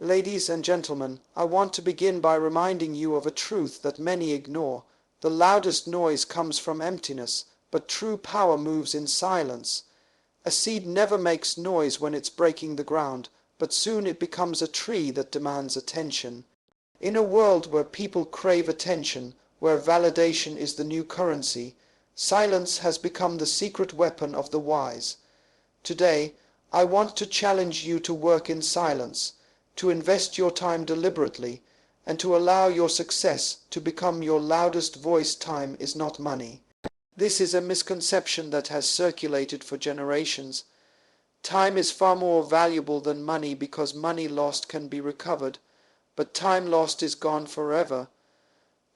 Ladies and gentlemen, I want to begin by reminding you of a truth that many ignore. The loudest noise comes from emptiness, but true power moves in silence. A seed never makes noise when it's breaking the ground, but soon it becomes a tree that demands attention. In a world where people crave attention, where validation is the new currency, silence has become the secret weapon of the wise. Today, I want to challenge you to work in silence, to invest your time deliberately, and to allow your success to become your loudest voice. Time is not money. This is a misconception that has circulated for generations. Time is far more valuable than money because money lost can be recovered, but time lost is gone forever.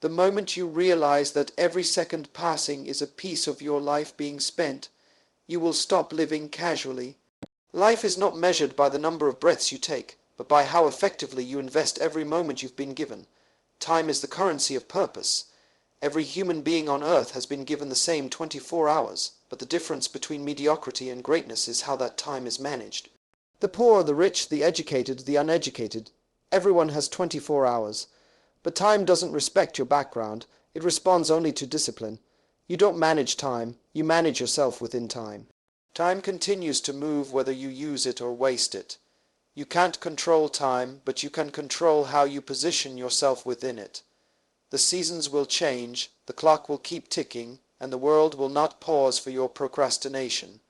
The moment you realize that every second passing is a piece of your life being spent, you will stop living casually. Life is not measured by the number of breaths you take, but by how effectively you invest every moment you've been given. Time is the currency of purpose. Every human being on earth has been given the same 24 hours, but the difference between mediocrity and greatness is how that time is managed. The poor, the rich, the educated, the uneducated, everyone has 24 hours. But time doesn't respect your background, it responds only to discipline. You don't manage time, you manage yourself within time. Time continues to move whether you use it or waste it. You can't control time, but you can control how you position yourself within it. The seasons will change, the clock will keep ticking, and the world will not pause for your procrastination.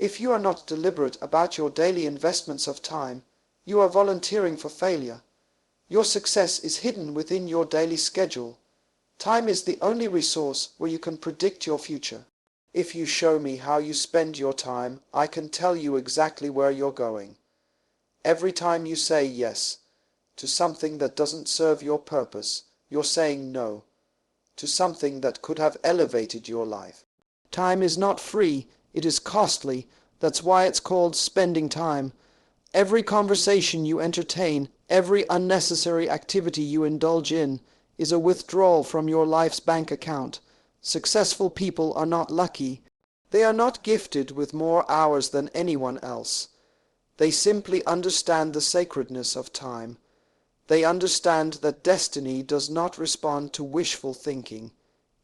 If you are not deliberate about your daily investments of time, you are volunteering for failure. Your success is hidden within your daily schedule. Time is the only resource where you can predict your future. If you show me how you spend your time, I can tell you exactly where you're going. Every time you say yes to something that doesn't serve your purpose, you're saying no to something that could have elevated your life. Time is not free, it is costly. That's why it's called spending time. Every conversation you entertain, every unnecessary activity you indulge in, is a withdrawal from your life's bank account. Successful people are not lucky. They are not gifted with more hours than anyone else. They simply understand the sacredness of time. They understand that destiny does not respond to wishful thinking.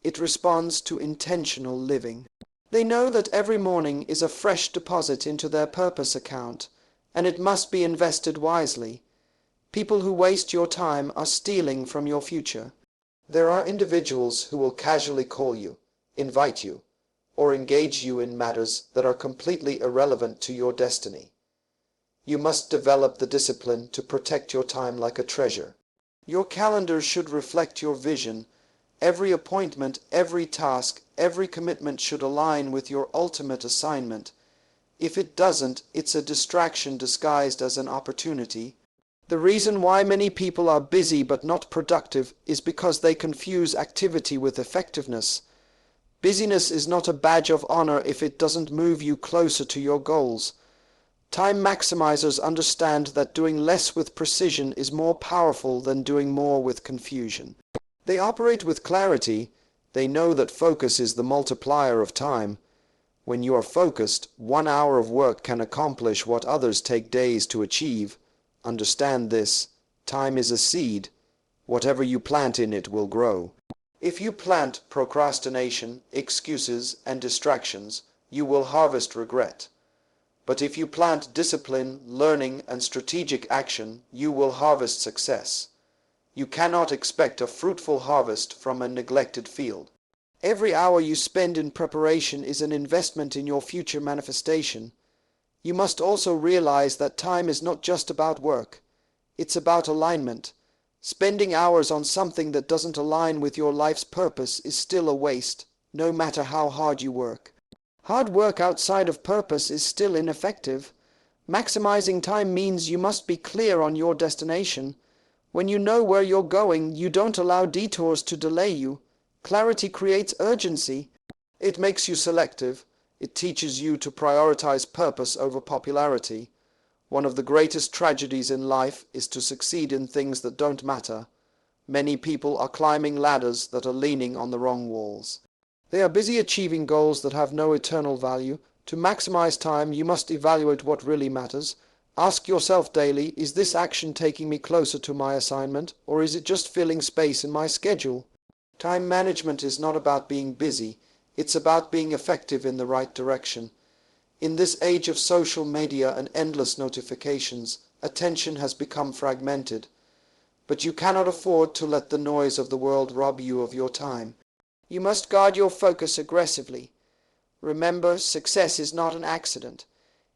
It responds to intentional living. They know that every morning is a fresh deposit into their purpose account, and it must be invested wisely. People who waste your time are stealing from your future. There are individuals who will casually call you, invite you, or engage you in matters that are completely irrelevant to your destiny. You must develop the discipline to protect your time like a treasure. Your calendar should reflect your vision. Every appointment, every task, every commitment should align with your ultimate assignment. If it doesn't, it's a distraction disguised as an opportunity. The reason why many people are busy but not productive is because they confuse activity with effectiveness. Busyness is not a badge of honor if it doesn't move you closer to your goals. Time maximizers understand that doing less with precision is more powerful than doing more with confusion. They operate with clarity. They know that focus is the multiplier of time. When you are focused, 1 hour of work can accomplish what others take days to achieve. Understand this. Time is a seed. Whatever you plant in it will grow. If you plant procrastination, excuses, and distractions, you will harvest regret. But if you plant discipline, learning, and strategic action, you will harvest success. You cannot expect a fruitful harvest from a neglected field. Every hour you spend in preparation is an investment in your future manifestation. You must also realize that time is not just about work. It's about alignment. Spending hours on something that doesn't align with your life's purpose is still a waste, no matter how hard you work. Hard work outside of purpose is still ineffective. Maximizing time means you must be clear on your destination. When you know where you're going, you don't allow detours to delay you. Clarity creates urgency. It makes you selective. It teaches you to prioritize purpose over popularity. One of the greatest tragedies in life is to succeed in things that don't matter. Many people are climbing ladders that are leaning on the wrong walls. They are busy achieving goals that have no eternal value. To maximize time, you must evaluate what really matters. Ask yourself daily, is this action taking me closer to my assignment, or is it just filling space in my schedule? Time management is not about being busy, it's about being effective in the right direction. In this age of social media and endless notifications, attention has become fragmented. But you cannot afford to let the noise of the world rob you of your time. You must guard your focus aggressively. Remember, success is not an accident.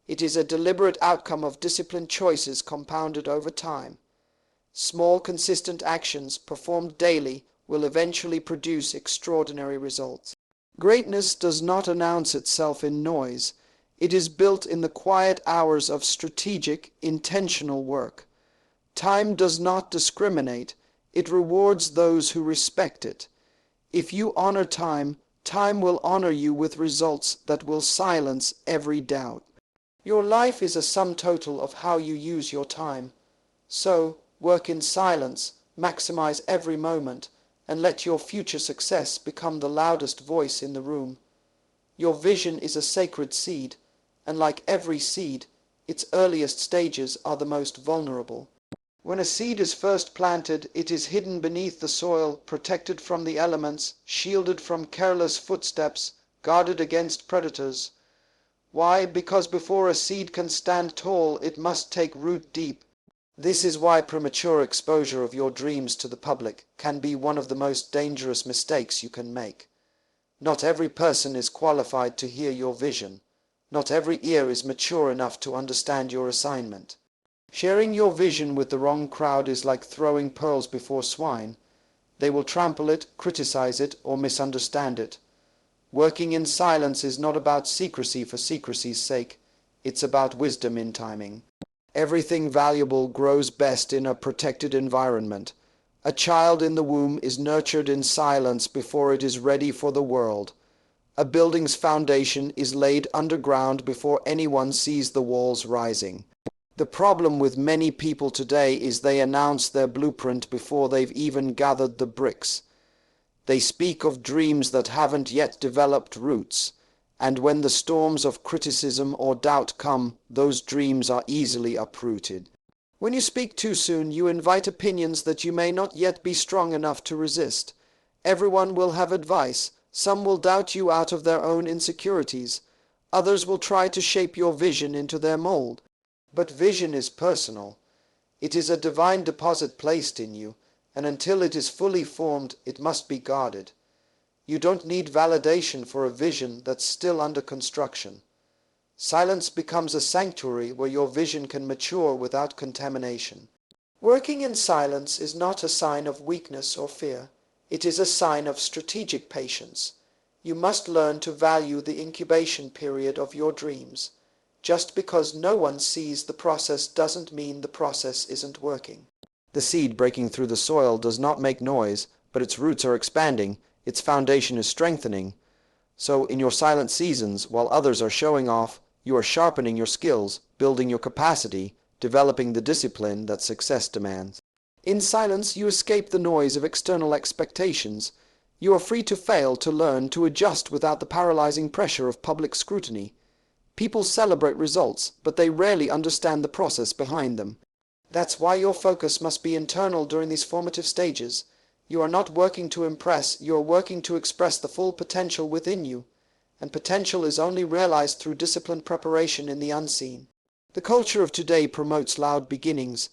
It is a deliberate outcome of disciplined choices compounded over time. Small, consistent actions performed daily will eventually produce extraordinary results. Greatness does not announce itself in noise. It is built in the quiet hours of strategic, intentional work. Time does not discriminate. It rewards those who respect it. If you honor time, time will honor you with results that will silence every doubt. Your life is a sum total of how you use your time. So, work in silence, maximize every moment, and let your future success become the loudest voice in the room. Your vision is a sacred seed, and like every seed, its earliest stages are the most vulnerable. When a seed is first planted, it is hidden beneath the soil, protected from the elements, shielded from careless footsteps, guarded against predators. Why? Because before a seed can stand tall, it must take root deep. This is why premature exposure of your dreams to the public can be one of the most dangerous mistakes you can make. Not every person is qualified to hear your vision. Not every ear is mature enough to understand your assignment. Sharing your vision with the wrong crowd is like throwing pearls before swine. They will trample it, criticize it, or misunderstand it. Working in silence is not about secrecy for secrecy's sake. It's about wisdom in timing. Everything valuable grows best in a protected environment. A child in the womb is nurtured in silence before it is ready for the world. A building's foundation is laid underground before anyone sees the walls rising. The problem with many people today is they announce their blueprint before they've even gathered the bricks. They speak of dreams that haven't yet developed roots, and when the storms of criticism or doubt come, those dreams are easily uprooted. When you speak too soon, you invite opinions that you may not yet be strong enough to resist. Everyone will have advice. Some will doubt you out of their own insecurities. Others will try to shape your vision into their mold. But vision is personal. It is a divine deposit placed in you, and until it is fully formed, it must be guarded. You don't need validation for a vision that's still under construction. Silence becomes a sanctuary where your vision can mature without contamination. Working in silence is not a sign of weakness or fear. It is a sign of strategic patience. You must learn to value the incubation period of your dreams. Just because no one sees the process doesn't mean the process isn't working. The seed breaking through the soil does not make noise, but its roots are expanding, its foundation is strengthening. So in your silent seasons, while others are showing off, you are sharpening your skills, building your capacity, developing the discipline that success demands. In silence, you escape the noise of external expectations. You are free to fail, to learn, to adjust without the paralyzing pressure of public scrutiny. People celebrate results, but they rarely understand the process behind them. That's why your focus must be internal during these formative stages. You are not working to impress, you are working to express the full potential within you. And potential is only realized through disciplined preparation in the unseen. The culture of today promotes loud beginnings.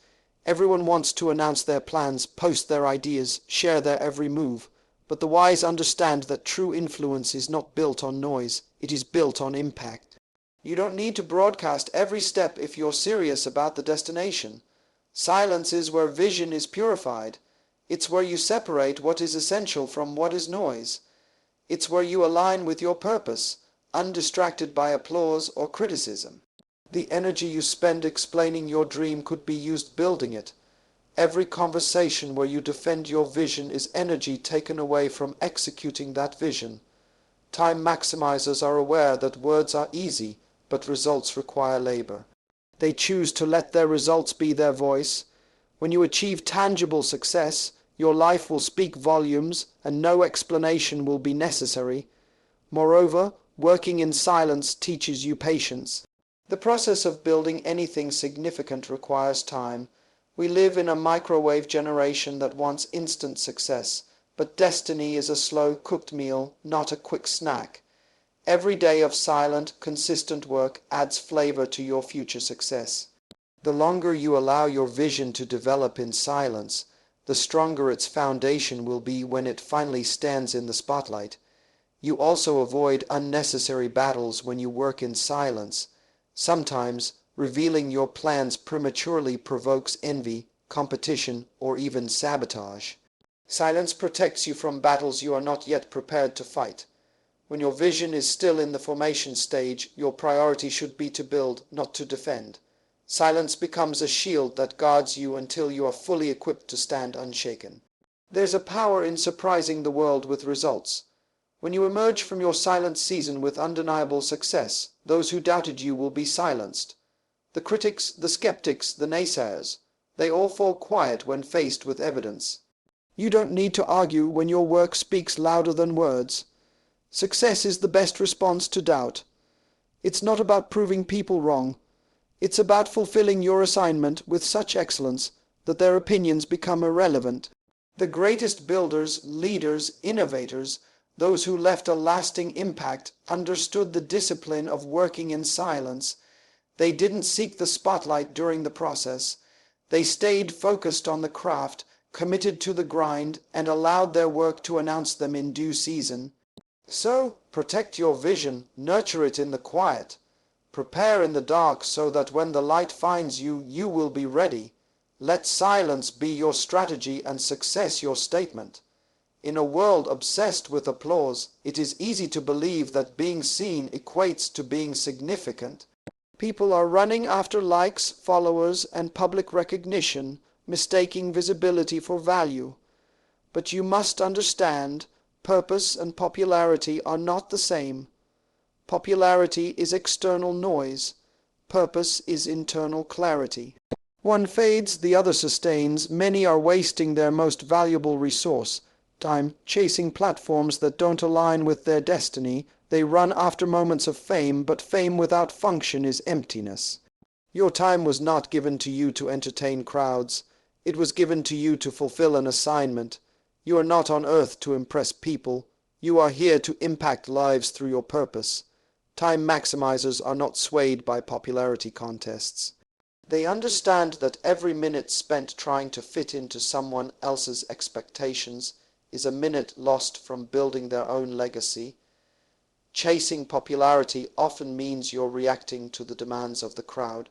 Everyone wants to announce their plans, post their ideas, share their every move. But the wise understand that true influence is not built on noise, it is built on impact. You don't need to broadcast every step if you're serious about the destination. Silence is where vision is purified. It's where you separate what is essential from what is noise. It's where you align with your purpose, undistracted by applause or criticism. The energy you spend explaining your dream could be used building it. Every conversation where you defend your vision is energy taken away from executing that vision. Time maximizers are aware that words are easy, but results require labor. They choose to let their results be their voice. When you achieve tangible success, your life will speak volumes and no explanation will be necessary. Moreover, working in silence teaches you patience. The process of building anything significant requires time. We live in a microwave generation that wants instant success, but destiny is a slow-cooked meal, not a quick snack. Every day of silent, consistent work adds flavor to your future success. The longer you allow your vision to develop in silence, the stronger its foundation will be when it finally stands in the spotlight. You also avoid unnecessary battles when you work in silence. Sometimes, revealing your plans prematurely provokes envy, competition, or even sabotage. Silence protects you from battles you are not yet prepared to fight. When your vision is still in the formation stage, your priority should be to build, not to defend. Silence becomes a shield that guards you until you are fully equipped to stand unshaken. There's a power in surprising the world with results. When you emerge from your silent season with undeniable success, those who doubted you will be silenced. The critics, the skeptics, the naysayers, they all fall quiet when faced with evidence. You don't need to argue when your work speaks louder than words. Success is the best response to doubt. It's not about proving people wrong. It's about fulfilling your assignment with such excellence that their opinions become irrelevant. The greatest builders, leaders, innovators, those who left a lasting impact, understood the discipline of working in silence. They didn't seek the spotlight during the process. They stayed focused on the craft, committed to the grind, and allowed their work to announce them in due season. So, protect your vision, nurture it in the quiet. Prepare in the dark so that when the light finds you, you will be ready. Let silence be your strategy and success your statement. In a world obsessed with applause, it is easy to believe that being seen equates to being significant. People are running after likes, followers, and public recognition, mistaking visibility for value. But you must understand, purpose and popularity are not the same. Popularity is external noise. Purpose is internal clarity. One fades, the other sustains. Many are wasting their most valuable resource, time, chasing platforms that don't align with their destiny. They run after moments of fame, but fame without function is emptiness. Your time was not given to you to entertain crowds. It was given to you to fulfill an assignment. You are not on earth to impress people. You are here to impact lives through your purpose. Time maximizers are not swayed by popularity contests. They understand that every minute spent trying to fit into someone else's expectations is a minute lost from building their own legacy. Chasing popularity often means you're reacting to the demands of the crowd.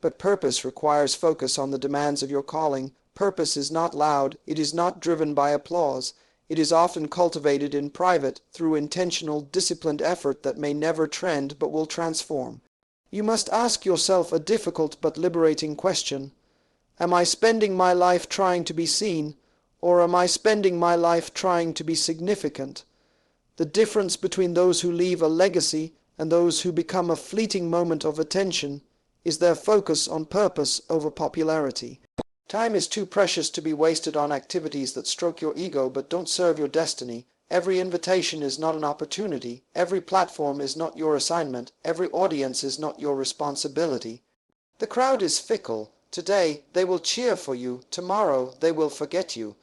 But purpose requires focus on the demands of your calling. Purpose is not loud. It is not driven by applause. It is often cultivated in private through intentional, disciplined effort that may never trend but will transform. You must ask yourself a difficult but liberating question. Am I spending my life trying to be seen, or am I spending my life trying to be significant? The difference between those who leave a legacy and those who become a fleeting moment of attention is their focus on purpose over popularity. Time is too precious to be wasted on activities that stroke your ego but don't serve your destiny. Every invitation is not an opportunity. Every platform is not your assignment. Every audience is not your responsibility. The crowd is fickle. Today they will cheer for you. Tomorrow they will forget you.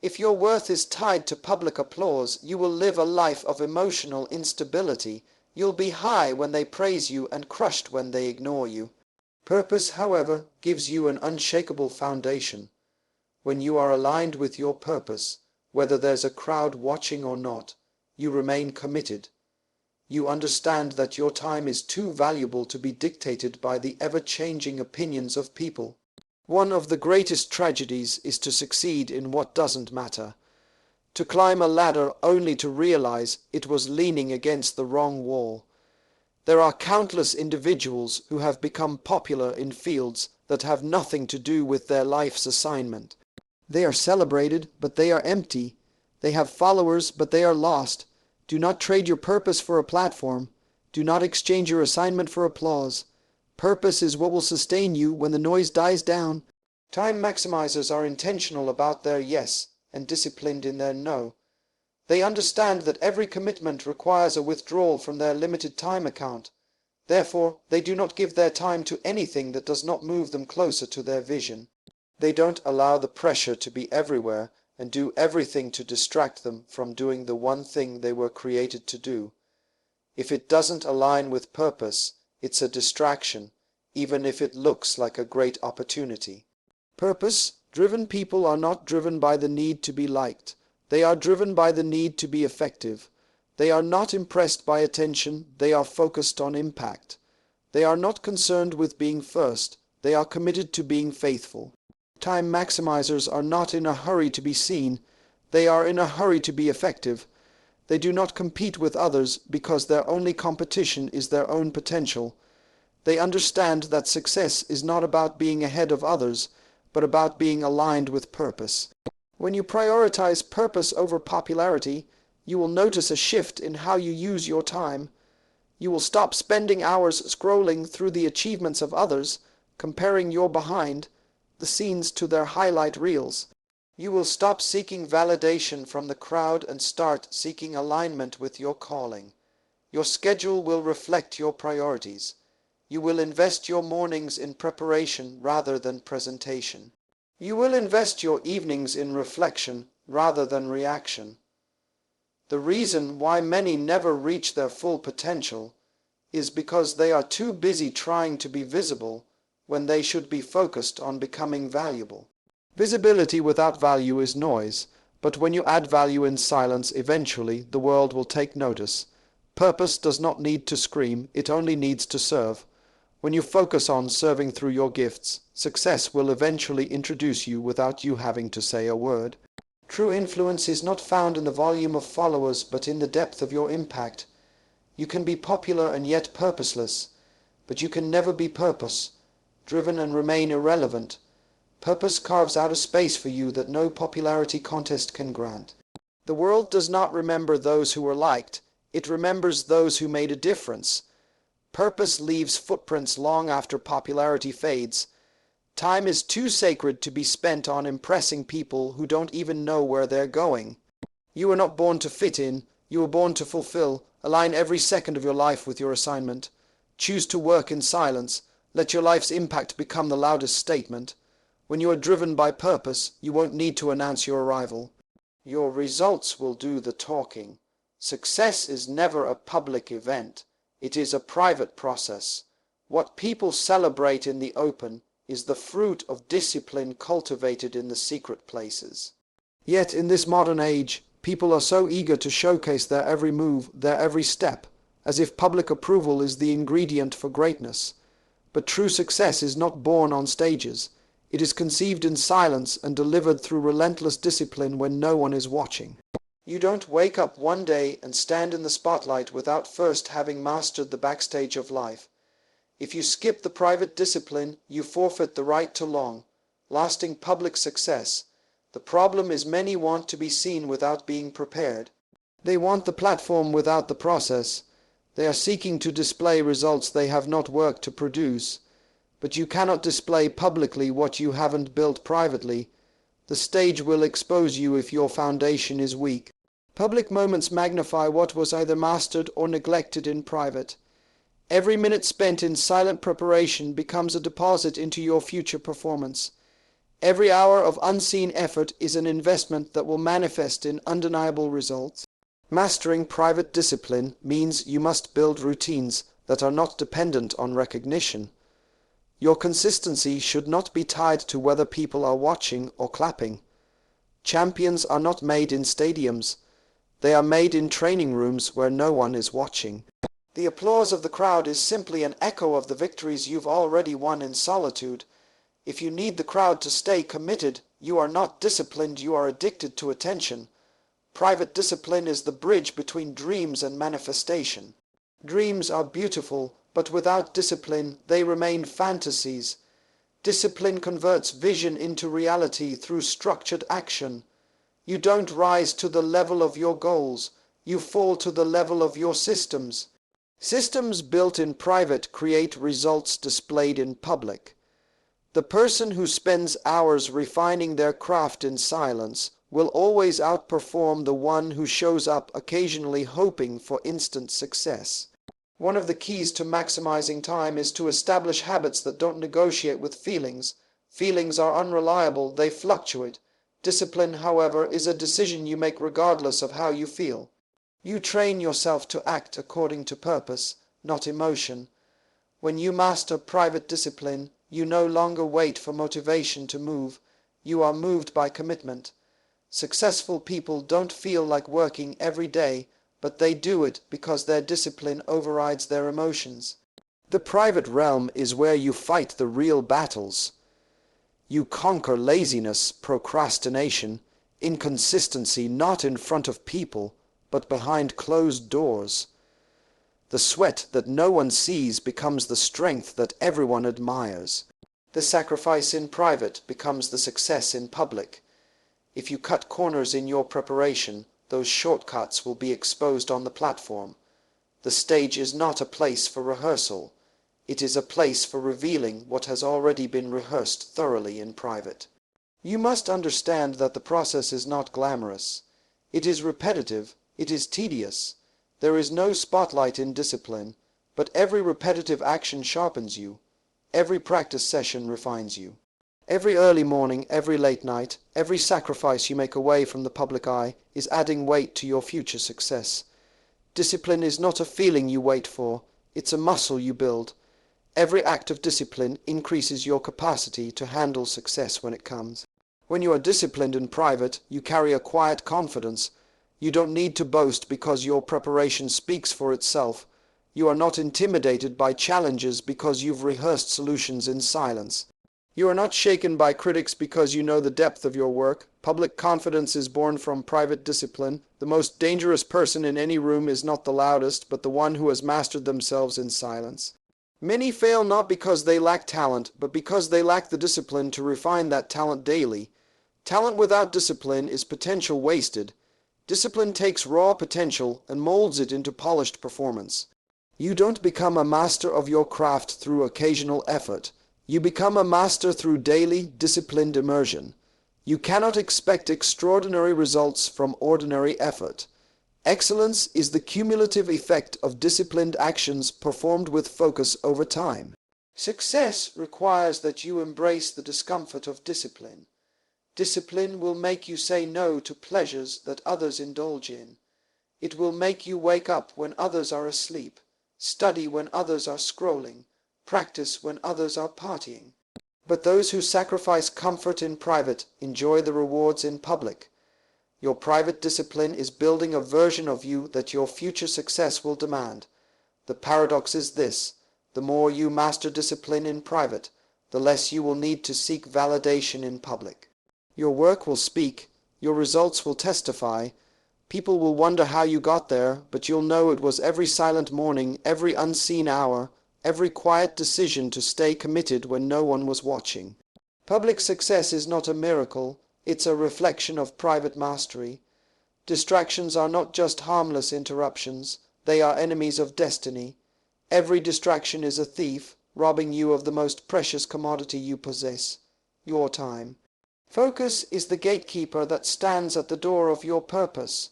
If your worth is tied to public applause, you will live a life of emotional instability. You'll be high when they praise you and crushed when they ignore you. Purpose, however, gives you an unshakable foundation. When you are aligned with your purpose, whether there's a crowd watching or not, you remain committed. You understand that your time is too valuable to be dictated by the ever-changing opinions of people. One of the greatest tragedies is to succeed in what doesn't matter. To climb a ladder only to realize it was leaning against the wrong wall. There are countless individuals who have become popular in fields that have nothing to do with their life's assignment. They are celebrated, but they are empty. They have followers, but they are lost. Do not trade your purpose for a platform. Do not exchange your assignment for applause. Purpose is what will sustain you when the noise dies down. Time maximizers are intentional about their yes and disciplined in their no. They understand that every commitment requires a withdrawal from their limited time account. Therefore, they do not give their time to anything that does not move them closer to their vision. They don't allow the pressure to be everywhere and do everything to distract them from doing the one thing they were created to do. If it doesn't align with purpose, it's a distraction, even if it looks like a great opportunity. Purpose-driven people are not driven by the need to be liked. They are driven by the need to be effective. They are not impressed by attention, they are focused on impact. They are not concerned with being first, they are committed to being faithful. Time maximizers are not in a hurry to be seen, they are in a hurry to be effective. They do not compete with others because their only competition is their own potential. They understand that success is not about being ahead of others, but about being aligned with purpose. When you prioritize purpose over popularity, you will notice a shift in how you use your time. You will stop spending hours scrolling through the achievements of others, comparing your behind the scenes to their highlight reels. You will stop seeking validation from the crowd and start seeking alignment with your calling. Your schedule will reflect your priorities. You will invest your mornings in preparation rather than presentation. You will invest your evenings in reflection rather than reaction. The reason why many never reach their full potential is because they are too busy trying to be visible when they should be focused on becoming valuable. Visibility without value is noise, but when you add value in silence, eventually the world will take notice. Purpose does not need to scream, it only needs to serve. When you focus on serving through your gifts, success will eventually introduce you without you having to say a word. True influence is not found in the volume of followers, but in the depth of your impact. You can be popular and yet purposeless, but you can never be purpose-driven and remain irrelevant. Purpose carves out a space for you that no popularity contest can grant. The world does not remember those who were liked, it remembers those who made a difference. Purpose leaves footprints long after popularity fades. Time is too sacred to be spent on impressing people who don't even know where they're going. You were not born to fit in, you were born to fulfill. Align every second of your life with your assignment. Choose to work in silence. Let your life's impact become the loudest statement. When you are driven by purpose, you won't need to announce your arrival. Your results will do the talking. Success is never a public event. It is a private process. What people celebrate in the open is the fruit of discipline cultivated in the secret places. Yet in this modern age, people are so eager to showcase their every move, their every step, as if public approval is the ingredient for greatness. But true success is not born on stages. It is conceived in silence and delivered through relentless discipline when no one is watching. You don't wake up one day and stand in the spotlight without first having mastered the backstage of life. If you skip the private discipline, you forfeit the right to long, lasting public success. The problem is many want to be seen without being prepared. They want the platform without the process. They are seeking to display results they have not worked to produce. But you cannot display publicly what you haven't built privately. The stage will expose you if your foundation is weak. Public moments magnify what was either mastered or neglected in private. Every minute spent in silent preparation becomes a deposit into your future performance. Every hour of unseen effort is an investment that will manifest in undeniable results. Mastering private discipline means you must build routines that are not dependent on recognition. Your consistency should not be tied to whether people are watching or clapping. Champions are not made in stadiums. They are made in training rooms where no one is watching. The applause of the crowd is simply an echo of the victories you've already won in solitude. If you need the crowd to stay committed, you are not disciplined, you are addicted to attention. Private discipline is the bridge between dreams and manifestation. Dreams are beautiful, but without discipline, they remain fantasies. Discipline converts vision into reality through structured action. You don't rise to the level of your goals, you fall to the level of your systems. Systems built in private create results displayed in public. The person who spends hours refining their craft in silence will always outperform the one who shows up occasionally hoping for instant success. One of the keys to maximizing time is to establish habits that don't negotiate with feelings. Feelings are unreliable, they fluctuate. Discipline, however, is a decision you make regardless of how you feel. You train yourself to act according to purpose, not emotion. When you master private discipline, you no longer wait for motivation to move. You are moved by commitment. Successful people don't feel like working every day, but they do it because their discipline overrides their emotions. The private realm is where you fight the real battles. You conquer laziness, procrastination, inconsistency not in front of people, but behind closed doors. The sweat that no one sees becomes the strength that everyone admires. The sacrifice in private becomes the success in public. If you cut corners in your preparation, those shortcuts will be exposed on the platform. The stage is not a place for rehearsal. It is a place for revealing what has already been rehearsed thoroughly in private. You must understand that the process is not glamorous. It is repetitive, it is tedious. There is no spotlight in discipline, but every repetitive action sharpens you. Every practice session refines you. Every early morning, every late night, every sacrifice you make away from the public eye is adding weight to your future success. Discipline is not a feeling you wait for, it's a muscle you build. Every act of discipline increases your capacity to handle success when it comes. When you are disciplined in private, you carry a quiet confidence. You don't need to boast because your preparation speaks for itself. You are not intimidated by challenges because you've rehearsed solutions in silence. You are not shaken by critics because you know the depth of your work. Public confidence is born from private discipline. The most dangerous person in any room is not the loudest, but the one who has mastered themselves in silence. Many fail not because they lack talent, but because they lack the discipline to refine that talent daily. Talent without discipline is potential wasted. Discipline takes raw potential and molds it into polished performance. You don't become a master of your craft through occasional effort. You become a master through daily, disciplined immersion. You cannot expect extraordinary results from ordinary effort. Excellence is the cumulative effect of disciplined actions performed with focus over time. Success requires that you embrace the discomfort of discipline. Discipline will make you say no to pleasures that others indulge in. It will make you wake up when others are asleep, study when others are scrolling, practice when others are partying. But those who sacrifice comfort in private enjoy the rewards in public. Your private discipline is building a version of you that your future success will demand. The paradox is this: the more you master discipline in private, the less you will need to seek validation in public. Your work will speak, your results will testify. People will wonder how you got there, but you'll know it was every silent morning, every unseen hour, every quiet decision to stay committed when no one was watching. Public success is not a miracle, it's a reflection of private mastery. Distractions are not just harmless interruptions, they are enemies of destiny. Every distraction is a thief, robbing you of the most precious commodity you possess, your time. Focus is the gatekeeper that stands at the door of your purpose.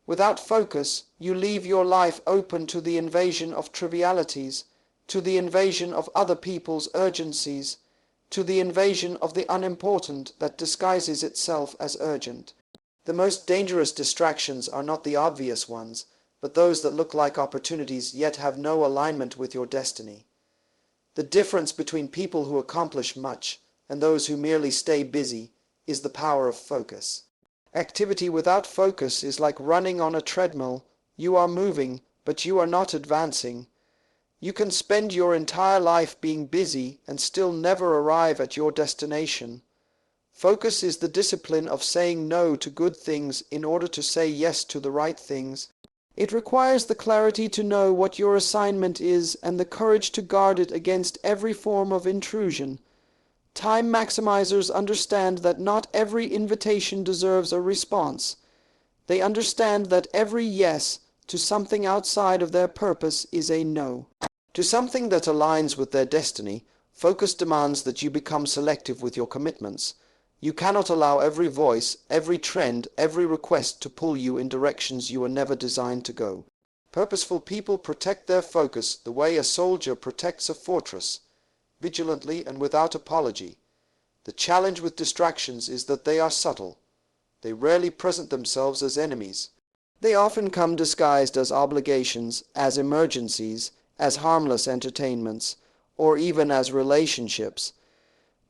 Without focus, you leave your life open to the invasion of trivialities, to the invasion of other people's urgencies, to the invasion of the unimportant that disguises itself as urgent. The most dangerous distractions are not the obvious ones, but those that look like opportunities yet have no alignment with your destiny. The difference between people who accomplish much and those who merely stay busy is the power of focus. Activity without focus is like running on a treadmill. You are moving, but you are not advancing. You can spend your entire life being busy and still never arrive at your destination. Focus is the discipline of saying no to good things in order to say yes to the right things. It requires the clarity to know what your assignment is and the courage to guard it against every form of intrusion. Time maximizers understand that not every invitation deserves a response. They understand that every yes to something outside of their purpose is a no. To something that aligns with their destiny, focus demands that you become selective with your commitments. You cannot allow every voice, every trend, every request to pull you in directions you were never designed to go. Purposeful people protect their focus the way a soldier protects a fortress, vigilantly and without apology. The challenge with distractions is that they are subtle. They rarely present themselves as enemies. They often come disguised as obligations, as emergencies, as harmless entertainments, or even as relationships.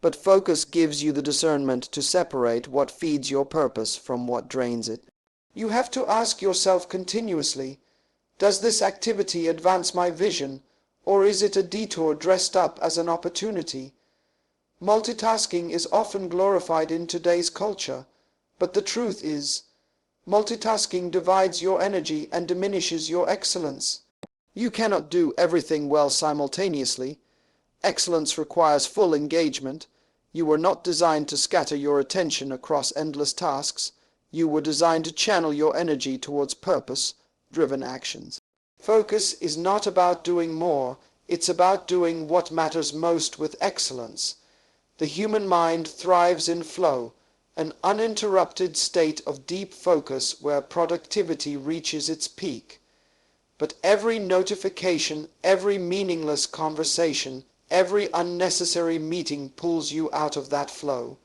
But focus gives you the discernment to separate what feeds your purpose from what drains it. You have to ask yourself continuously, does this activity advance my vision, or is it a detour dressed up as an opportunity? Multitasking is often glorified in today's culture, but the truth is, multitasking divides your energy and diminishes your excellence. You cannot do everything well simultaneously. Excellence requires full engagement. You were not designed to scatter your attention across endless tasks. You were designed to channel your energy towards purpose-driven actions. Focus is not about doing more, it's about doing what matters most with excellence. The human mind thrives in flow, an uninterrupted state of deep focus where productivity reaches its peak. But every notification, every meaningless conversation, every unnecessary meeting pulls you out of that flow.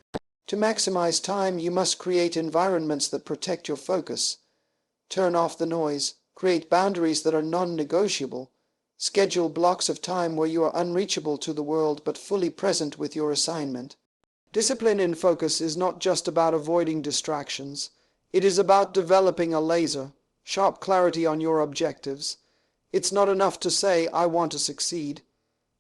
To maximize time, you must create environments that protect your focus. Turn off the noise, create boundaries that are non-negotiable. Schedule blocks of time where you are unreachable to the world but fully present with your assignment. Discipline in focus is not just about avoiding distractions. It is about developing a laser, sharp clarity on your objectives. It's not enough to say, I want to succeed.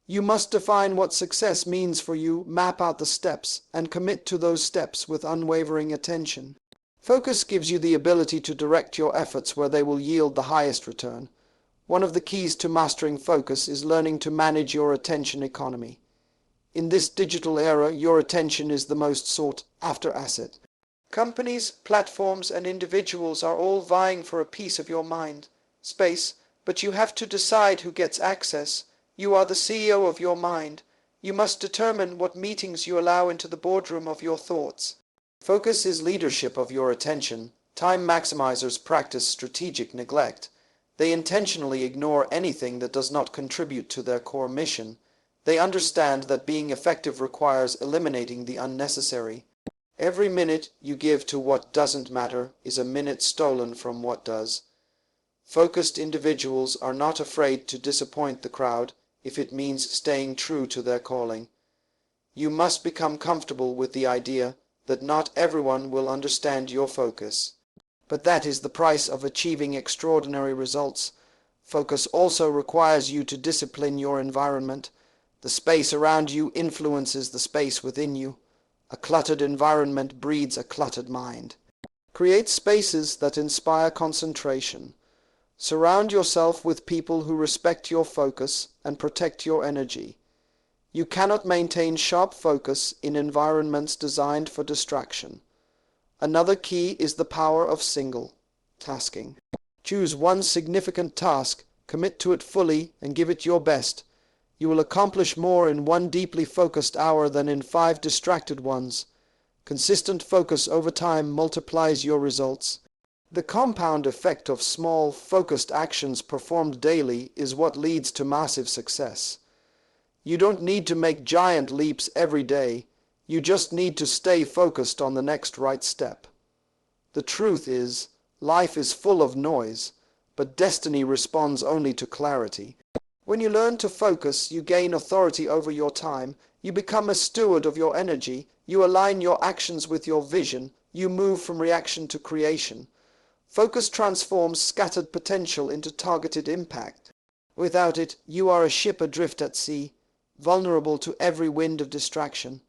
You must define what success means for you, map out the steps, and commit to those steps with unwavering attention. Focus gives you the ability to direct your efforts where they will yield the highest return. One of the keys to mastering focus is learning to manage your attention economy. In this digital era, your attention is the most sought-after asset. Companies, platforms, and individuals are all vying for a piece of your mind, space, but you have to decide who gets access. You are the CEO of your mind. You must determine what meetings you allow into the boardroom of your thoughts. Focus is leadership of your attention. Time maximizers practice strategic neglect. They intentionally ignore anything that does not contribute to their core mission. They understand that being effective requires eliminating the unnecessary. Every minute you give to what doesn't matter is a minute stolen from what does. Focused individuals are not afraid to disappoint the crowd if it means staying true to their calling. You must become comfortable with the idea that not everyone will understand your focus. But that is the price of achieving extraordinary results. Focus also requires you to discipline your environment. The space around you influences the space within you. A cluttered environment breeds a cluttered mind. Create spaces that inspire concentration. Surround yourself with people who respect your focus and protect your energy. You cannot maintain sharp focus in environments designed for distraction. Another key is the power of single tasking. Choose one significant task, commit to it fully, and give it your best. You will accomplish more in one deeply focused hour than in 5 distracted ones. Consistent focus over time multiplies your results. The compound effect of small, focused actions performed daily is what leads to massive success. You don't need to make giant leaps every day. You just need to stay focused on the next right step. The truth is, life is full of noise, but destiny responds only to clarity. When you learn to focus, you gain authority over your time. You become a steward of your energy. You align your actions with your vision. You move from reaction to creation. Focus transforms scattered potential into targeted impact. Without it, you are a ship adrift at sea, vulnerable to every wind of distraction.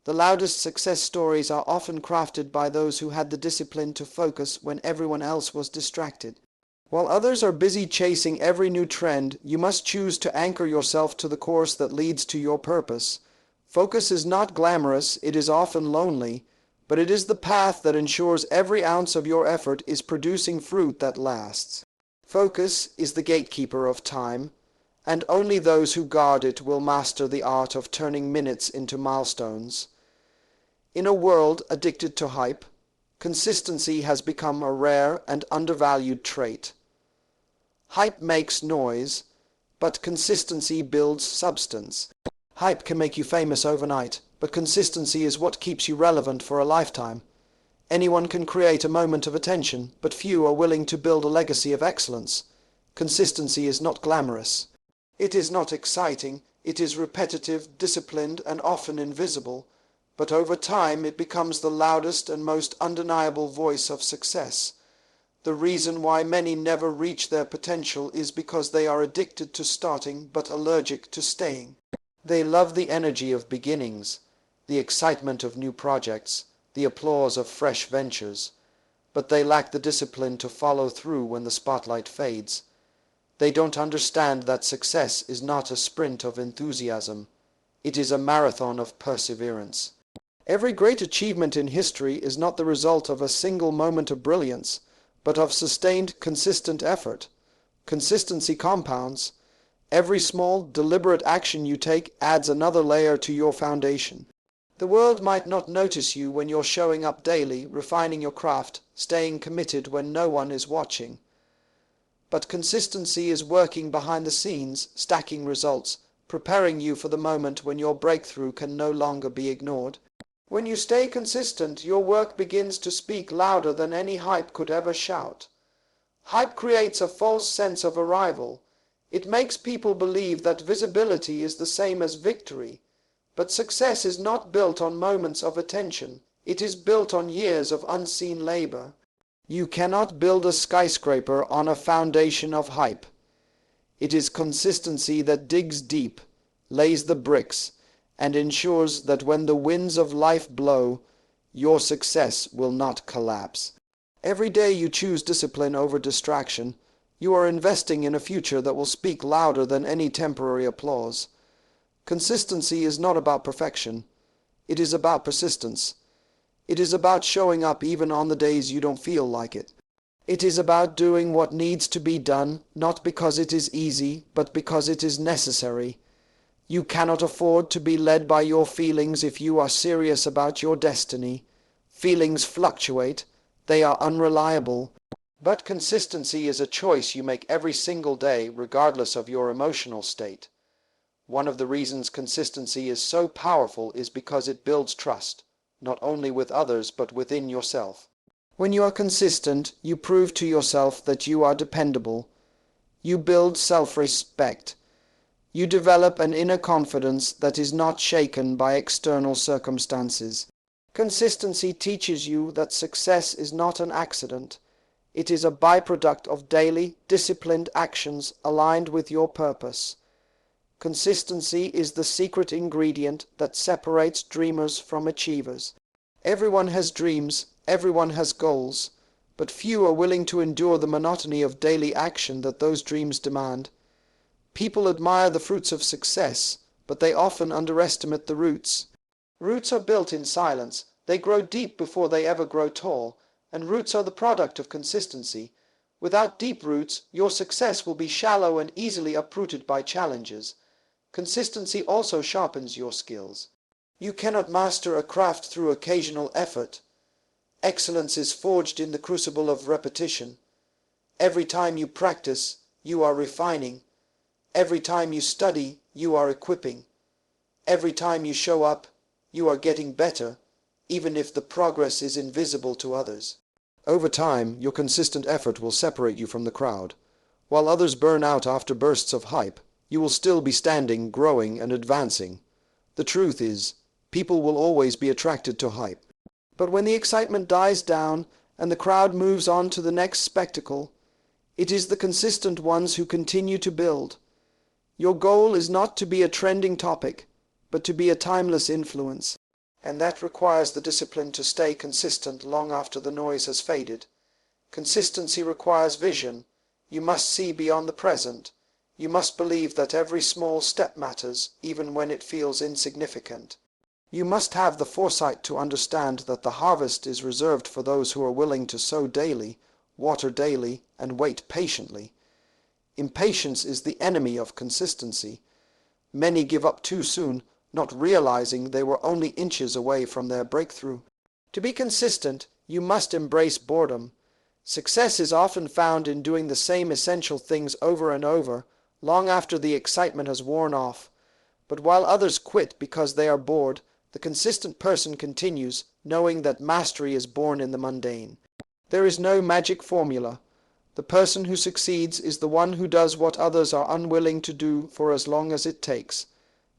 The loudest success stories are often crafted by those who had the discipline to focus when everyone else was distracted. While others are busy chasing every new trend, you must choose to anchor yourself to the course that leads to your purpose. Focus is not glamorous, it is often lonely, but it is the path that ensures every ounce of your effort is producing fruit that lasts. Focus is the gatekeeper of time, and only those who guard it will master the art of turning minutes into milestones. In a world addicted to hype, consistency has become a rare and undervalued trait. Hype makes noise, but consistency builds substance. Hype can make you famous overnight, but consistency is what keeps you relevant for a lifetime. Anyone can create a moment of attention, but few are willing to build a legacy of excellence. Consistency is not glamorous. It is not exciting. It is repetitive, disciplined, and often invisible. But over time it becomes the loudest and most undeniable voice of success. The reason why many never reach their potential is because they are addicted to starting but allergic to staying. They love the energy of beginnings, the excitement of new projects, the applause of fresh ventures, but they lack the discipline to follow through when the spotlight fades. They don't understand that success is not a sprint of enthusiasm. It is a marathon of perseverance. Every great achievement in history is not the result of a single moment of brilliance, but of sustained, consistent effort. Consistency compounds. Every small, deliberate action you take adds another layer to your foundation. The world might not notice you when you're showing up daily, refining your craft, staying committed when no one is watching. But consistency is working behind the scenes, stacking results, preparing you for the moment when your breakthrough can no longer be ignored. When you stay consistent, your work begins to speak louder than any hype could ever shout. Hype creates a false sense of arrival. It makes people believe that visibility is the same as victory. But success is not built on moments of attention. It is built on years of unseen labor. You cannot build a skyscraper on a foundation of hype. It is consistency that digs deep, lays the bricks, and ensures that when the winds of life blow, your success will not collapse. Every day you choose discipline over distraction, you are investing in a future that will speak louder than any temporary applause. Consistency is not about perfection. It is about persistence. It is about showing up even on the days you don't feel like it. It is about doing what needs to be done, not because it is easy, but because it is necessary. You cannot afford to be led by your feelings if you are serious about your destiny. Feelings fluctuate. They are unreliable. But consistency is a choice you make every single day, regardless of your emotional state. One of the reasons consistency is so powerful is because it builds trust, not only with others but within yourself. When you are consistent, you prove to yourself that you are dependable. You build self-respect. You develop an inner confidence that is not shaken by external circumstances. Consistency teaches you that success is not an accident. It is a byproduct of daily, disciplined actions aligned with your purpose. Consistency is the secret ingredient that separates dreamers from achievers. Everyone has dreams, everyone has goals, but few are willing to endure the monotony of daily action that those dreams demand. People admire the fruits of success, but they often underestimate the roots. Roots are built in silence. They grow deep before they ever grow tall, and roots are the product of consistency. Without deep roots, your success will be shallow and easily uprooted by challenges. Consistency also sharpens your skills. You cannot master a craft through occasional effort. Excellence is forged in the crucible of repetition. Every time you practice, you are refining. Every time you study, you are equipping. Every time you show up, you are getting better, even if the progress is invisible to others. Over time, your consistent effort will separate you from the crowd. While others burn out after bursts of hype, you will still be standing, growing, and advancing. The truth is, people will always be attracted to hype. But when the excitement dies down and the crowd moves on to the next spectacle, it is the consistent ones who continue to build. Your goal is not to be a trending topic, but to be a timeless influence. And that requires the discipline to stay consistent long after the noise has faded. Consistency requires vision. You must see beyond the present. You must believe that every small step matters, even when it feels insignificant. You must have the foresight to understand that the harvest is reserved for those who are willing to sow daily, water daily, and wait patiently. Impatience is the enemy of consistency. Many give up too soon, not realizing they were only inches away from their breakthrough. To be consistent, you must embrace boredom. Success is often found in doing the same essential things over and over, long after the excitement has worn off. But while others quit because they are bored, the consistent person continues, knowing that mastery is born in the mundane. There is no magic formula. The person who succeeds is the one who does what others are unwilling to do for as long as it takes.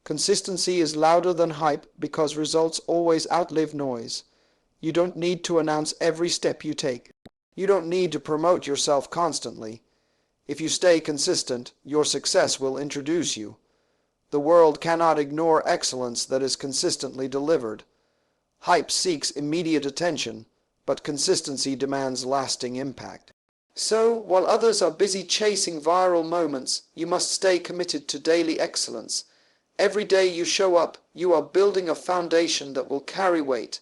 Consistency is louder than hype because results always outlive noise. You don't need to announce every step you take. You don't need to promote yourself constantly. If you stay consistent, your success will introduce you. The world cannot ignore excellence that is consistently delivered. Hype seeks immediate attention, but consistency demands lasting impact. So, while others are busy chasing viral moments, you must stay committed to daily excellence. Every day you show up, you are building a foundation that will carry weight.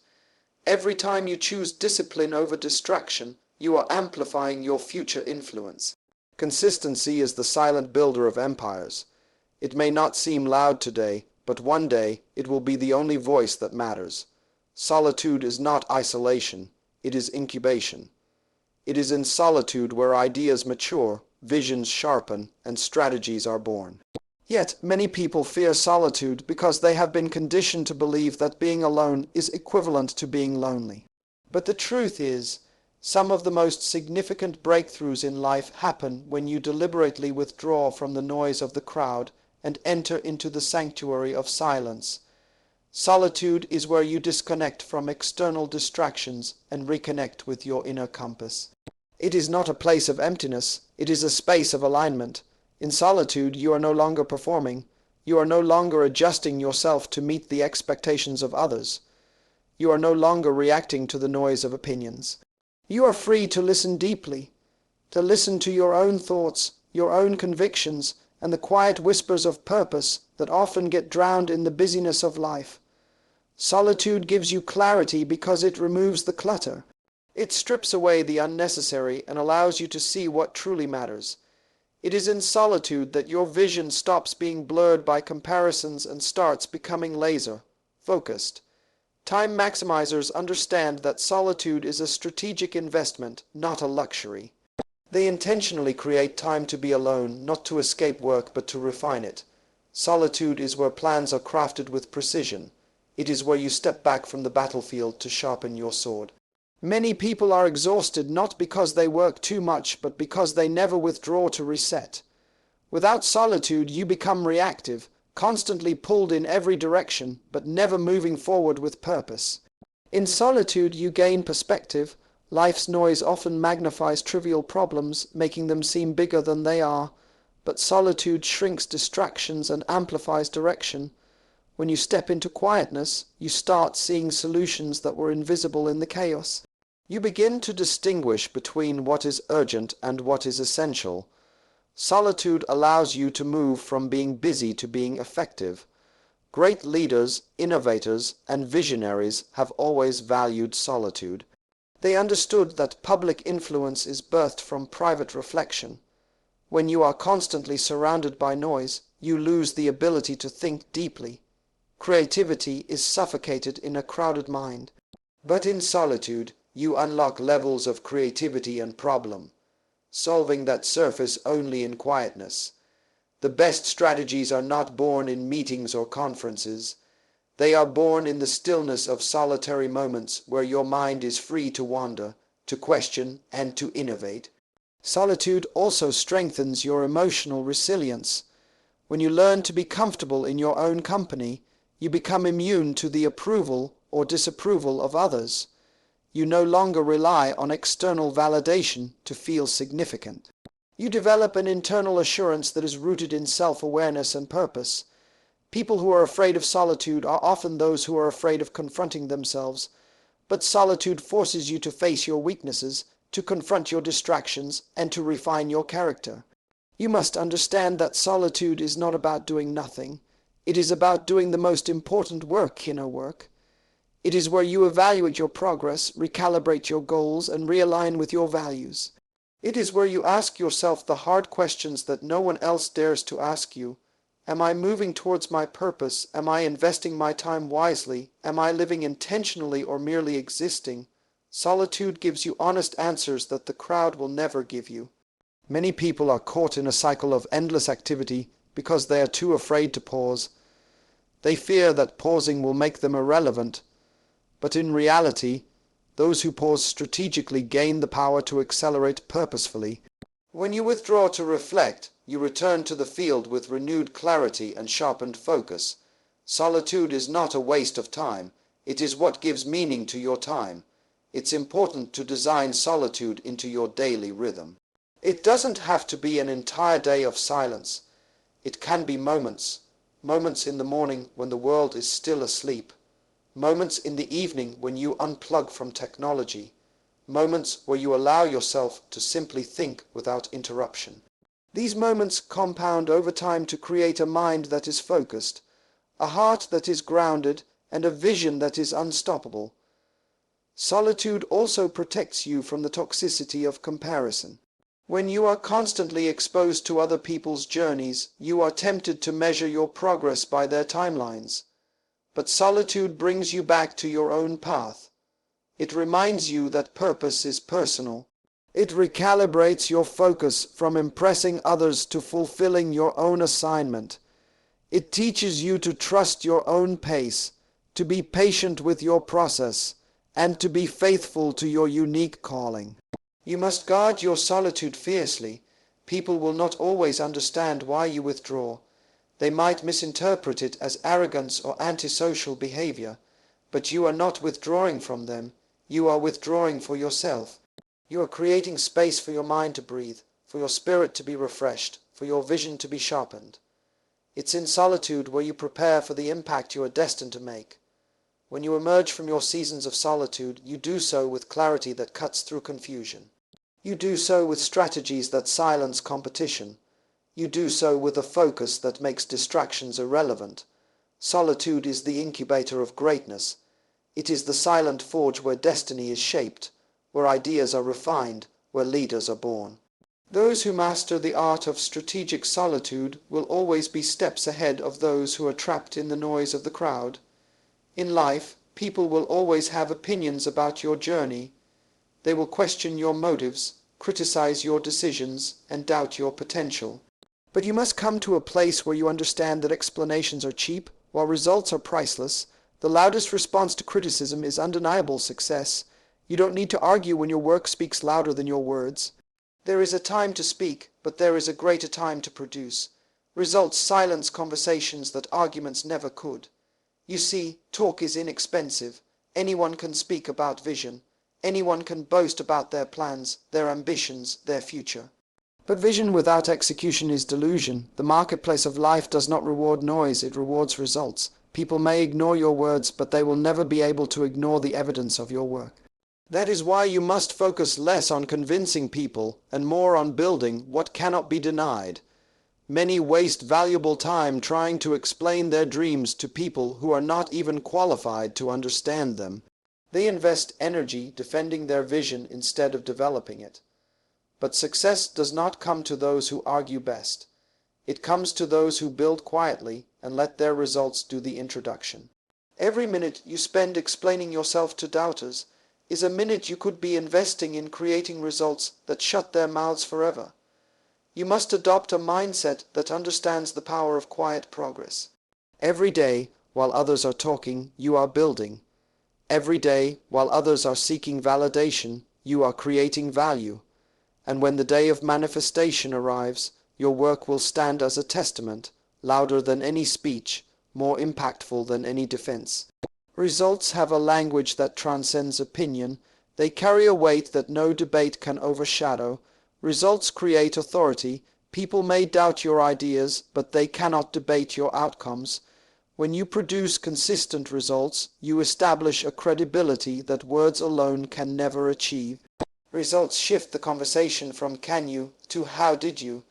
Every time you choose discipline over distraction, you are amplifying your future influence. Consistency is the silent builder of empires. It may not seem loud today, but one day it will be the only voice that matters. Solitude is not isolation, it is incubation. It is in solitude where ideas mature, visions sharpen, and strategies are born. Yet many people fear solitude because they have been conditioned to believe that being alone is equivalent to being lonely. But the truth is, some of the most significant breakthroughs in life happen when you deliberately withdraw from the noise of the crowd and enter into the sanctuary of silence. Solitude is where you disconnect from external distractions and reconnect with your inner compass. It is not a place of emptiness, it is a space of alignment. In solitude, you are no longer performing. You are no longer adjusting yourself to meet the expectations of others. You are no longer reacting to the noise of opinions. You are free to listen deeply, to listen to your own thoughts, your own convictions, and the quiet whispers of purpose that often get drowned in the busyness of life. Solitude gives you clarity because it removes the clutter. It strips away the unnecessary and allows you to see what truly matters. It is in solitude that your vision stops being blurred by comparisons and starts becoming laser-focused. Time maximizers understand that solitude is a strategic investment, not a luxury. They intentionally create time to be alone, not to escape work but to refine it. Solitude is where plans are crafted with precision. It is where you step back from the battlefield to sharpen your sword. Many people are exhausted not because they work too much, but because they never withdraw to reset. Without solitude, you become reactive, constantly pulled in every direction, but never moving forward with purpose. In solitude, you gain perspective. Life's noise often magnifies trivial problems, making them seem bigger than they are, but solitude shrinks distractions and amplifies direction. When you step into quietness, you start seeing solutions that were invisible in the chaos. You begin to distinguish between what is urgent and what is essential. Solitude allows you to move from being busy to being effective. Great leaders, innovators, and visionaries have always valued solitude. They understood that public influence is birthed from private reflection. When you are constantly surrounded by noise, you lose the ability to think deeply. Creativity is suffocated in a crowded mind. But in solitude, you unlock levels of creativity and problem solving that surface only in quietness. The best strategies are not born in meetings or conferences. They are born in the stillness of solitary moments where your mind is free to wander, to question, and to innovate. Solitude also strengthens your emotional resilience. When you learn to be comfortable in your own company, you become immune to the approval or disapproval of others. You no longer rely on external validation to feel significant. You develop an internal assurance that is rooted in self-awareness and purpose. People who are afraid of solitude are often those who are afraid of confronting themselves. But solitude forces you to face your weaknesses, to confront your distractions, and to refine your character. You must understand that solitude is not about doing nothing. It is about doing the most important work, inner work. It is where you evaluate your progress, recalibrate your goals, and realign with your values. It is where you ask yourself the hard questions that no one else dares to ask you. Am I moving towards my purpose? Am I investing my time wisely? Am I living intentionally or merely existing? Solitude gives you honest answers that the crowd will never give you. Many people are caught in a cycle of endless activity because they are too afraid to pause. They fear that pausing will make them irrelevant, but in reality, those who pause strategically gain the power to accelerate purposefully. When you withdraw to reflect, you return to the field with renewed clarity and sharpened focus. Solitude is not a waste of time. It is what gives meaning to your time. It's important to design solitude into your daily rhythm. It doesn't have to be an entire day of silence. It can be moments. Moments in the morning when the world is still asleep. Moments in the evening when you unplug from technology. Moments where you allow yourself to simply think without interruption. These moments compound over time to create a mind that is focused, a heart that is grounded, and a vision that is unstoppable. Solitude also protects you from the toxicity of comparison. When you are constantly exposed to other people's journeys, you are tempted to measure your progress by their timelines. But solitude brings you back to your own path. It reminds you that purpose is personal. It recalibrates your focus from impressing others to fulfilling your own assignment. It teaches you to trust your own pace, to be patient with your process, and to be faithful to your unique calling. You must guard your solitude fiercely. People will not always understand why you withdraw. They might misinterpret it as arrogance or antisocial behavior, but you are not withdrawing from them. You are withdrawing for yourself. You are creating space for your mind to breathe, for your spirit to be refreshed, for your vision to be sharpened. It's in solitude where you prepare for the impact you are destined to make. When you emerge from your seasons of solitude, you do so with clarity that cuts through confusion. You do so with strategies that silence competition. You do so with a focus that makes distractions irrelevant. Solitude is the incubator of greatness. It is the silent forge where destiny is shaped, where ideas are refined, where leaders are born. Those who master the art of strategic solitude will always be steps ahead of those who are trapped in the noise of the crowd. In life, people will always have opinions about your journey. They will question your motives, criticize your decisions, and doubt your potential. But you must come to a place where you understand that explanations are cheap, while results are priceless. The loudest response to criticism is undeniable success. You don't need to argue when your work speaks louder than your words. There is a time to speak, but there is a greater time to produce. Results silence conversations that arguments never could. You see, talk is inexpensive. Anyone can speak about vision. Anyone can boast about their plans, their ambitions, their future. But vision without execution is delusion. The marketplace of life does not reward noise, it rewards results. People may ignore your words, but they will never be able to ignore the evidence of your work. That is why you must focus less on convincing people and more on building what cannot be denied. Many waste valuable time trying to explain their dreams to people who are not even qualified to understand them. They invest energy defending their vision instead of developing it. But success does not come to those who argue best. It comes to those who build quietly and let their results do the introduction. Every minute you spend explaining yourself to doubters is a minute you could be investing in creating results that shut their mouths forever. You must adopt a mindset that understands the power of quiet progress. Every day, while others are talking, you are building. Every day, while others are seeking validation, you are creating value. And when the day of manifestation arrives, your work will stand as a testament, louder than any speech, more impactful than any defense. Results have a language that transcends opinion. They carry a weight that no debate can overshadow. Results create authority. People may doubt your ideas, but they cannot debate your outcomes. When you produce consistent results, you establish a credibility that words alone can never achieve. Results shift the conversation from "can you" to "how did you?"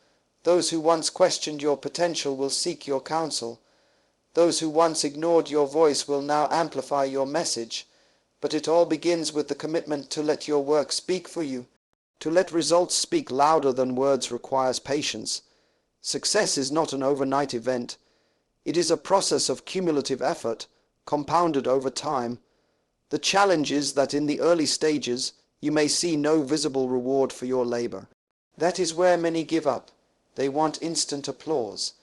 Those who once questioned your potential will seek your counsel. Those who once ignored your voice will now amplify your message. But it all begins with the commitment to let your work speak for you. To let results speak louder than words requires patience. Success is not an overnight event. It is a process of cumulative effort, compounded over time. The challenge is that in the early stages, you may see no visible reward for your labor. That is where many give up. They want instant applause.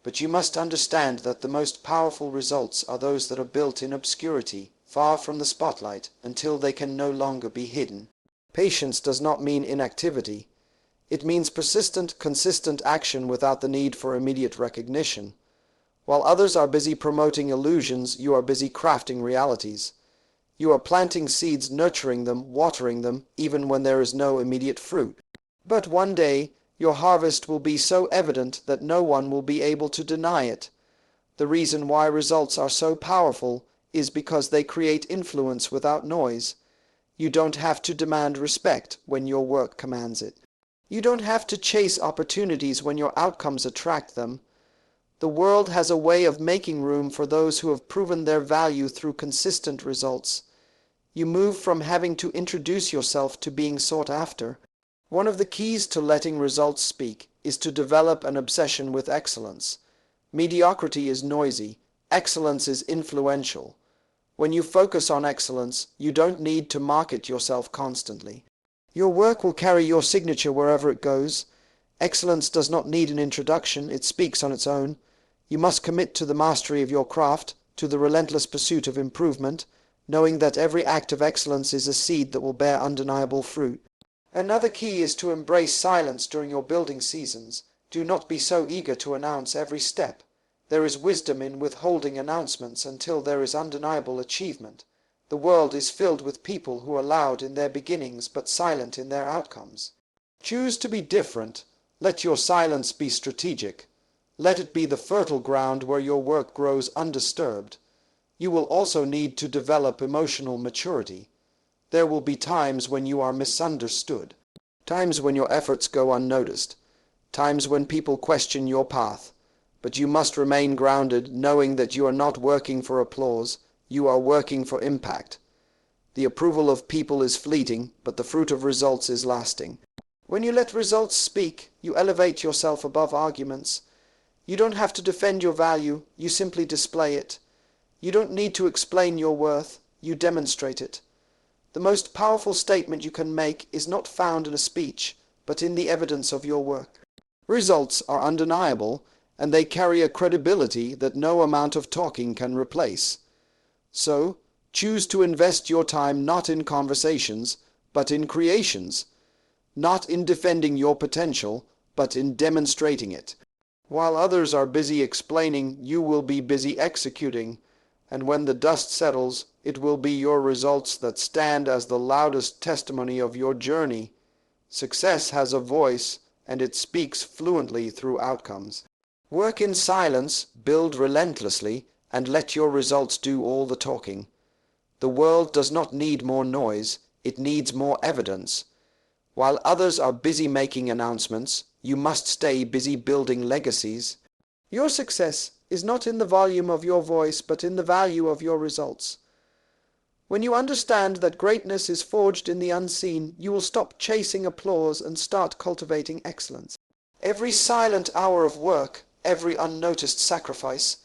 But you must understand that the most powerful results are those that are built in obscurity, far from the spotlight, until they can no longer be hidden. Patience does not mean inactivity. It means persistent, consistent action without the need for immediate recognition. While others are busy promoting illusions, you are busy crafting realities. You are planting seeds, nurturing them, watering them, even when there is no immediate fruit. But one day, your harvest will be so evident that no one will be able to deny it. The reason why results are so powerful is because they create influence without noise. You don't have to demand respect when your work commands it. You don't have to chase opportunities when your outcomes attract them. The world has a way of making room for those who have proven their value through consistent results. You move from having to introduce yourself to being sought after. One of the keys to letting results speak is to develop an obsession with excellence. Mediocrity is noisy. Excellence is influential. When you focus on excellence, you don't need to market yourself constantly. Your work will carry your signature wherever it goes. Excellence does not need an introduction, it speaks on its own. You must commit to the mastery of your craft, to the relentless pursuit of improvement, knowing that every act of excellence is a seed that will bear undeniable fruit. Another key is to embrace silence during your building seasons. Do not be so eager to announce every step. There is wisdom in withholding announcements until there is undeniable achievement. The world is filled with people who are loud in their beginnings but silent in their outcomes. Choose to be different. Let your silence be strategic. Let it be the fertile ground where your work grows undisturbed. You will also need to develop emotional maturity. There will be times when you are misunderstood, times when your efforts go unnoticed, times when people question your path. But you must remain grounded, knowing that you are not working for applause, you are working for impact. The approval of people is fleeting, but the fruit of results is lasting. When you let results speak, you elevate yourself above arguments. You don't have to defend your value, you simply display it. You don't need to explain your worth, you demonstrate it. The most powerful statement you can make is not found in a speech, but in the evidence of your work. Results are undeniable, and they carry a credibility that no amount of talking can replace. So, choose to invest your time not in conversations, but in creations. Not in defending your potential, but in demonstrating it. While others are busy explaining, you will be busy executing, and when the dust settles, it will be your results that stand as the loudest testimony of your journey. Success has a voice, and it speaks fluently through outcomes. Work in silence, build relentlessly, and let your results do all the talking. The world does not need more noise, it needs more evidence. While others are busy making announcements, you must stay busy building legacies. Your success is not in the volume of your voice, but in the value of your results. When you understand that greatness is forged in the unseen, you will stop chasing applause and start cultivating excellence. Every silent hour of work, every unnoticed sacrifice,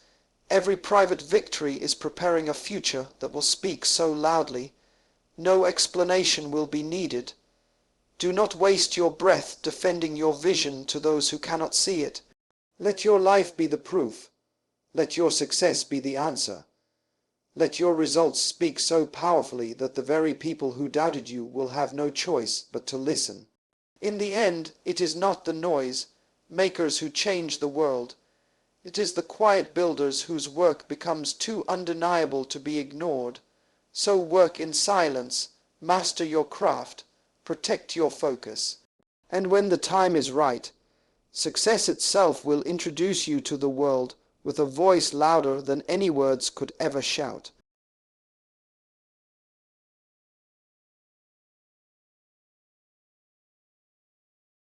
every private victory is preparing a future that will speak so loudly. No explanation will be needed. Do not waste your breath defending your vision to those who cannot see it. Let your life be the proof. Let your success be the answer. Let your results speak so powerfully that the very people who doubted you will have no choice but to listen. In the end, it is not the noise makers who change the world. It is the quiet builders whose work becomes too undeniable to be ignored. So work in silence, master your craft, protect your focus. And when the time is right, success itself will introduce you to the world with a voice louder than any words could ever shout.